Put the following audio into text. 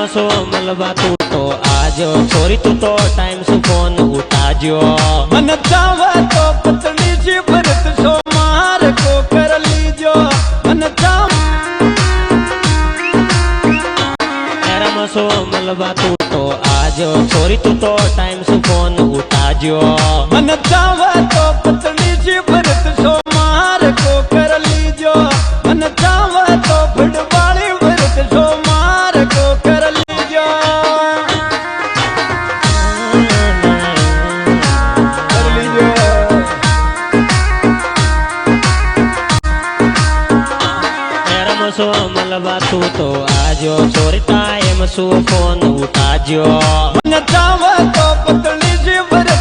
રમશો મલબા તું તો આજો છોરી તું તો ટાઈમ સુ ફોન ઉઠાજો मन चावा तो पत्नी जी भरत सो मार को कर लीजो मन चाव રમશો મલબા તું તો આજો છોરી તું તો ટાઈમ સુ ફોન ઉઠાજો मन चावा तो पत्नी जी भरत सो मार को कर लीजो मन चावा तो फुटबाली भरत सो मार को कर लीजो कर लीजो રમશો મલબા તું તો આજો છોરી ટાઈમ સુ ફોન ઉઠાજો मन चावा तो पत्नी जी भरत